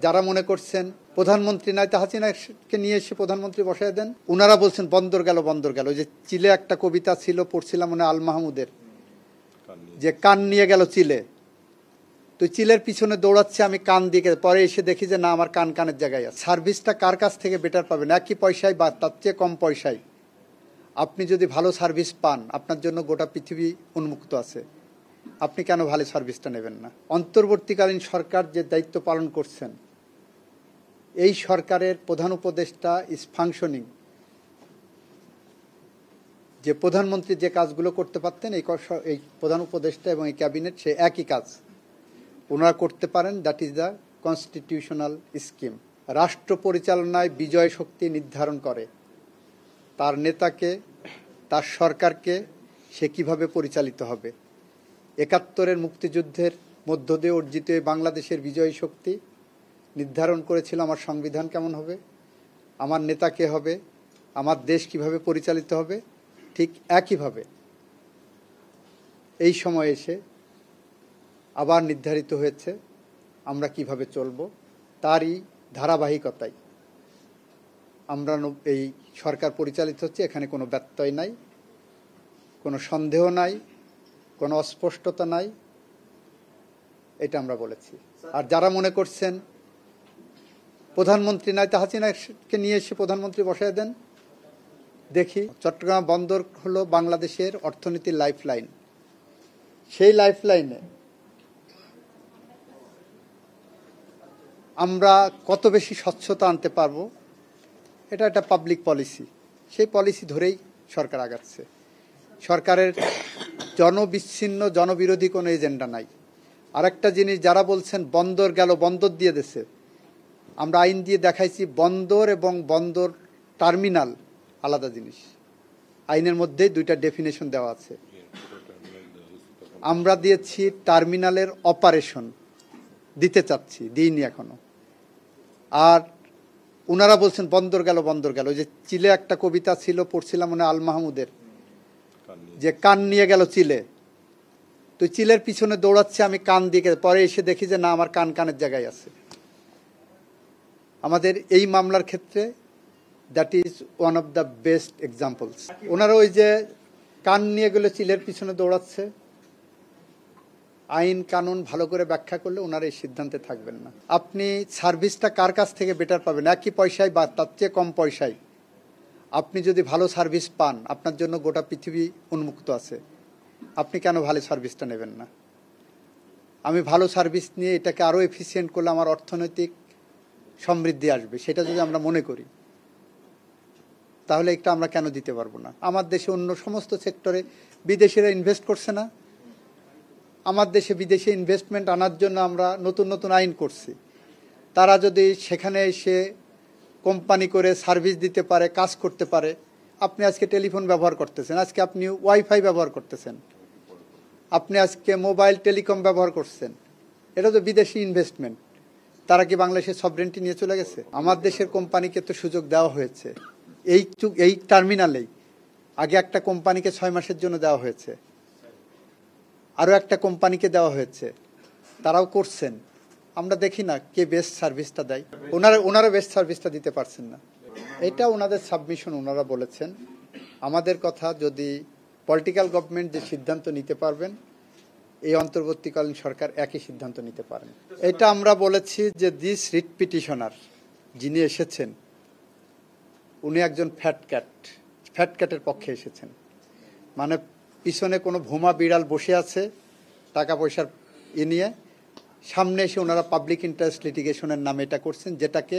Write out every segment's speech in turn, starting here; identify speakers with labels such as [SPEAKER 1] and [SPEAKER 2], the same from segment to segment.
[SPEAKER 1] যারা মনে করছেন প্রধানমন্ত্রী নাই তা হাসিনাকে নিয়ে এসে প্রধানমন্ত্রী বসায় দেন, ওনারা বলছেন বন্দর গেল বন্দর গেল। যে চিলে একটা কবিতা ছিল, পড়ছিলাম মনে আল মাহমুদের, যে কান নিয়ে গেল চিলে, তো চিলের পিছনে দৌড়াচ্ছে আমি কান দিয়ে, পরে এসে দেখি যে না, আমার কান কানের জায়গায় আছে। সার্ভিসটা কার কাছ থেকে বেটার পাবেন? একই পয়সায় বা তার চেয়ে কম পয়সায় আপনি যদি ভালো সার্ভিস পান, আপনার জন্য গোটা পৃথিবী উন্মুক্ত আছে, আপনি কেন ভালো সার্ভিসটা নেবেন না? অন্তর্বর্তীকালীন সরকার যে দায়িত্ব পালন করছেন, এই সরকারের প্রধান উপদেষ্টা ইজ ফাংশনিং। যে প্রধানমন্ত্রী যে কাজগুলো করতে পারতেন, এই প্রধান উপদেষ্টা এবং এই ক্যাবিনেট সে একই কাজ ওনারা করতে পারেন। That is the constitutional scheme. রাষ্ট্র পরিচালনায় বিজয় শক্তি নির্ধারণ করে তার নেতাকে, তার সরকারকে সে কিভাবে পরিচালিত হবে। ৭১-এর মুক্তিযুদ্ধের মধ্য দিয়ে অর্জিত বাংলাদেশের বিজয়ী শক্তি নির্ধারণ করেছিল আমার সংবিধান কেমন হবে, আমার নেতা কে হবে, আমার দেশ কিভাবে পরিচালিত হবে। ঠিক একইভাবে এই সময় এসে আবার নির্ধারিত হয়েছে আমরা কিভাবে চলব। তারই ধারাবাহিকতায় আমরা এই সরকার পরিচালিত হচ্ছে। এখানে কোনো ব্যত্যয় নাই, কোনো সন্দেহ নাই, কোনো অস্পষ্টতা নাই, এটা আমরা বলেছি। আর যারা মনে করছেন প্রধানমন্ত্রী নাই তা হাসিনাকে নিয়ে এসে প্রধানমন্ত্রী বসায় দেন, দেখি চট্টগ্রাম বন্দর হলো বাংলাদেশের অর্থনীতির লাইফলাইন। সেই লাইফলাইনে আমরা কত বেশি স্বচ্ছতা আনতে পারবো, এটা একটা পাবলিক পলিসি। সেই পলিসি ধরেই সরকার আগাচ্ছে। সরকারের জনবিচ্ছিন্ন জনবিরোধী কোনো এজেন্ডা নাই। আরেকটা জিনিস, যারা বলছেন বন্দর গেল বন্দর দিয়ে দেশে, আমরা আইন দিয়ে দেখাইছি বন্দর এবং বন্দর টার্মিনাল আলাদা জিনিস। আইনের মধ্যেই দুইটা ডেফিনেশন দেওয়া আছে। আমরা দিয়েছি টার্মিনালের অপারেশন, দিতে চাচ্ছি, দিইনি এখনো। আর ওনারা বলছেন বন্দর গেল বন্দর গেল। যে চিলে একটা কবিতা ছিল, পড়ছিলাম মনে আল মাহমুদের, যে কান নিয়ে গেল চিলে, তো চিলের পিছনে দৌড়াচ্ছে আমি কান দিয়ে, পরে এসে দেখি যে না, আমার কান কানের জায়গায় আছে। আমাদের এই মামলার ক্ষেত্রে that is one of the best examples. ওনারা ওই যে কান নিয়ে গেলে চিলের পিছনে দৌড়াচ্ছে, আইন কানুন ভালো করে ব্যাখ্যা করলে ওনারা এই সিদ্ধান্তে থাকবেন না। আপনি সার্ভিসটা কার কাছ থেকে বেটার পাবেন? একই পয়সায় বা তার চেয়ে কম পয়সায় আপনি যদি ভালো সার্ভিস পান, আপনার জন্য গোটা পৃথিবী উন্মুক্ত আছে, আপনি কেন ভালো সার্ভিসটা নেবেন না? আমি ভালো সার্ভিস নিয়ে এটাকে আরও এফিসিয়েন্ট করলে আমার অর্থনৈতিক সমৃদ্ধি আসবে, সেটা যদি আমরা মনে করি, তাহলে এটা আমরা কেন দিতে পারবো না? আমার দেশে অন্য সমস্ত সেক্টরে বিদেশিরা ইনভেস্ট করছে না? আমার দেশে বিদেশি ইনভেস্টমেন্ট আনার জন্য আমরা নতুন নতুন আইন করছি। তারা যদি সেখানে এসে কোম্পানি করে সার্ভিস দিতে পারে, কাজ করতে পারে। আপনি আজকে টেলিফোন ব্যবহার করতেছেন, আজকে আপনি ওয়াইফাই ব্যবহার করতেছেন, আপনি আজকে মোবাইল টেলিকম ব্যবহার করছেন, এটা তো বিদেশি ইনভেস্টমেন্ট। তারা কি বাংলাদেশের সভরেন্টি নিয়ে চলে গেছে? আমার দেশের কোম্পানিকে তো সুযোগ দেওয়া হয়েছে। এই টার্মিনালেই আগে একটা কোম্পানিকে 6 মাসের জন্য দেওয়া হয়েছে, আরও একটা কোম্পানিকে দেওয়া হয়েছে, তারাও করছেন। আমরা দেখি না কে বেস্ট সার্ভিসটা দেয়। ওনারা বেস্ট সার্ভিসটা দিতে পারছেন না, এটা ওনাদের সাবমিশন, ওনারা বলেছেন। আমাদের কথা, যদি পলিটিক্যাল গভর্নমেন্ট যে সিদ্ধান্ত নিতে পারবেন, এই অন্তর্বর্তীকালীন সরকার একই সিদ্ধান্ত নিতে পারেন। এটা আমরা বলেছি যে দিস রিট পিটিশনার যিনি এসেছেন, উনি একজন ফ্যাট ক্যাটের পক্ষে এসেছেন। মানে পিছনে কোনো ভোমা বিড়াল বসে আছে টাকা পয়সার নিয়ে, সামনে এসে ওনারা পাবলিক ইন্টারেস্ট লিটিগেশনের নামে এটা করছেন, যেটাকে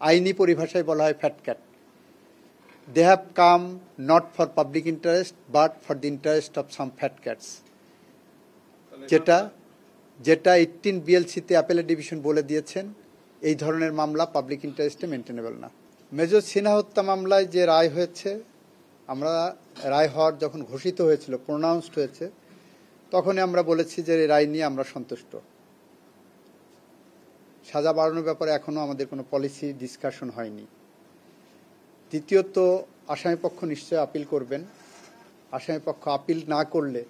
[SPEAKER 1] আইনি পরিভাষায় বলা হয় fat cat. They have come not for public interest but for the interest of some fat cats, যেটা 18 BLC-তে অ্যাপেলেট ডিভিশন বলে দিয়েছেন এই ধরনের মামলা পাবলিক ইন্টারেস্টে মেনটেনেবল না। মেজর সিনহা হত্যা মামলায় যে রায় হয়েছে, আমরা রায় হওয়ার যখন ঘোষিত হয়েছিল, প্রোনাউন্সড হয়েছে, তখনই আমরা বলেছি যে এই রায় নিয়ে আমরা সন্তুষ্ট। সাজা বাড়ানোর ব্যাপারে এখনও আমাদের কোনো পলিসি ডিসকাশন হয়নি। দ্বিতীয়ত, আসামিপক্ষ নিশ্চয়ই আপিল করবেন। আসামিপক্ষ আপিল না করলে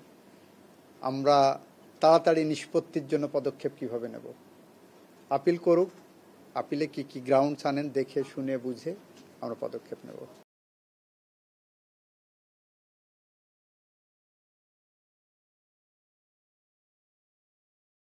[SPEAKER 1] আমরা তাড়াতাড়ি নিষ্পত্তির জন্য পদক্ষেপ কিভাবে নেব? আপিল করুক, আপিলে কি কি গ্রাউন্ডস আনেন দেখে শুনে বুঝে আমরা পদক্ষেপ নেব।